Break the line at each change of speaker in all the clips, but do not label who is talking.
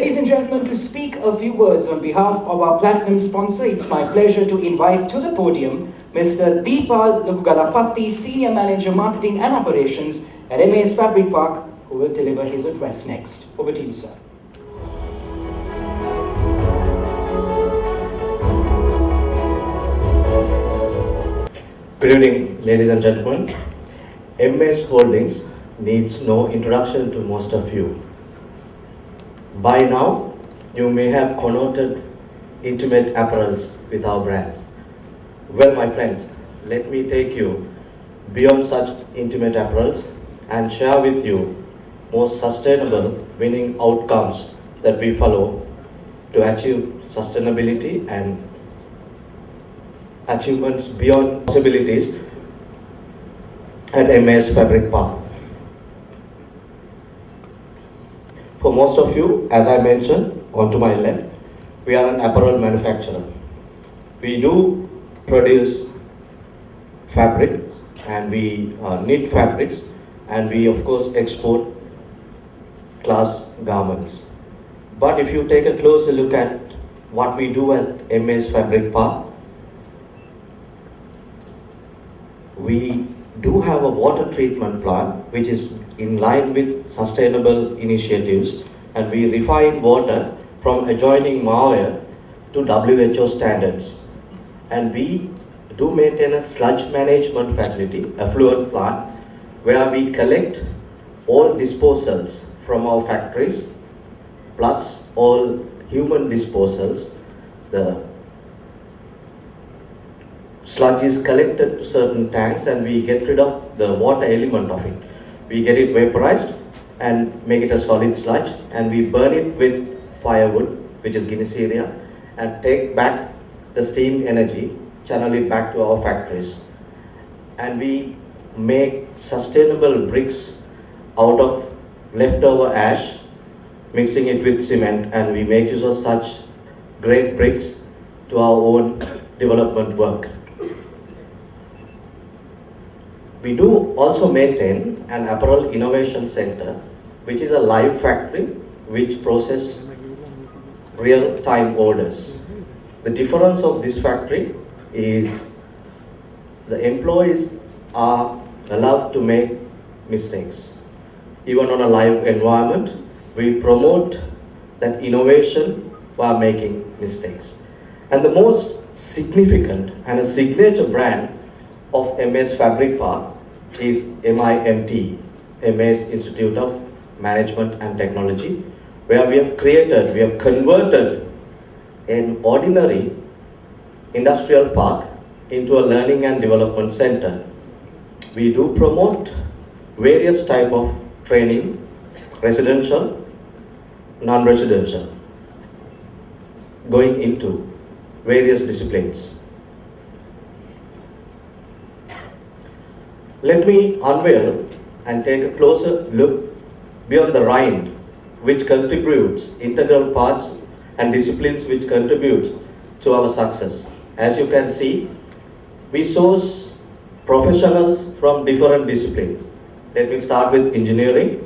Ladies and gentlemen, to speak a few words on behalf of our platinum sponsor, it's my pleasure to invite to the podium Mr. Deepal Lukugalapatti, Senior Manager Marketing and Operations at MAS Fabric Park, who will deliver his address next. Over to you, sir.
Good evening, ladies and gentlemen. MAS Holdings needs no introduction to most of you. By now, you may have connoted intimate apparels with our brands. Well, my friends, let me take you beyond such intimate apparels and share with you more sustainable winning outcomes that we follow to achieve sustainability and achievements beyond possibilities at MAS Fabric Park. For most of you, as I mentioned, onto my left, we are an apparel manufacturer. We do produce fabric and we knit fabrics, and we of course export class garments. But if you take a closer look at what we do as MAS Fabric Park, we do have a water treatment plant which is in line with sustainable initiatives, and we refine water from adjoining Maoya to WHO standards. And we do maintain a sludge management facility, effluent plant, where we collect all disposals from our factories plus all human disposals. The sludge is collected to certain tanks and we get rid of the water element of it. We get it vaporized and make it a solid sludge, and we burn it with firewood, which is Guinness-area, and take back the steam energy, channel it back to our factories. And we make sustainable bricks out of leftover ash, mixing it with cement, and we make use of such great bricks to our own development work. We do also maintain an apparel innovation center, which is a live factory which processes real-time orders. The difference of this factory is the employees are allowed to make mistakes. Even on a live environment, we promote that innovation while making mistakes. And the most significant and a signature brand of MAS Fabric Park is MIMT, MAS Institute of Management and Technology, where we have converted an ordinary industrial park into a learning and development center. We do promote various type of training, residential, non-residential, going into various disciplines. Let me unveil and take a closer look beyond the rind, which contributes integral parts and disciplines which contribute to our success. As you can see, we source professionals from different disciplines. Let me start with engineering,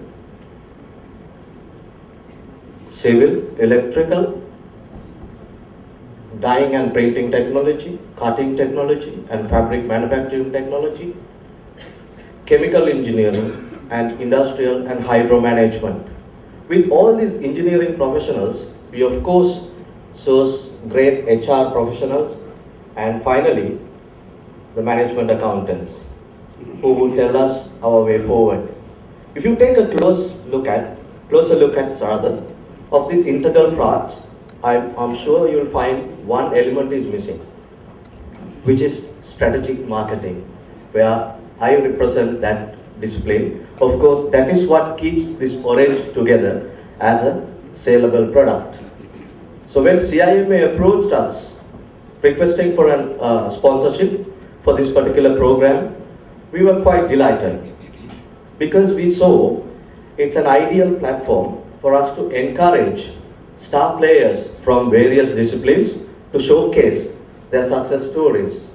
civil, electrical, dyeing and printing technology, cutting technology and fabric manufacturing technology, chemical engineering, and industrial and hydro management. With all these engineering professionals, we of course source great HR professionals, and finally the management accountants who will tell us our way forward. If you take a closer look at of these integral parts, I'm sure you'll find one element is missing, which is strategic marketing, where I represent that discipline. Of course, that is what keeps this orange together as a saleable product. So when CIMA approached us requesting for a sponsorship for this particular program, we were quite delighted because we saw it's an ideal platform for us to encourage star players from various disciplines to showcase their success stories.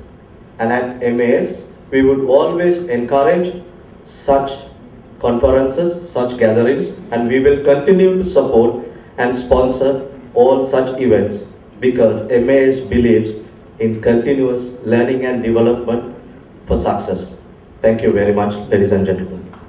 And at MAS, we would always encourage such conferences, such gatherings, and we will continue to support and sponsor all such events because MAS believes in continuous learning and development for success. Thank you very much, ladies and gentlemen.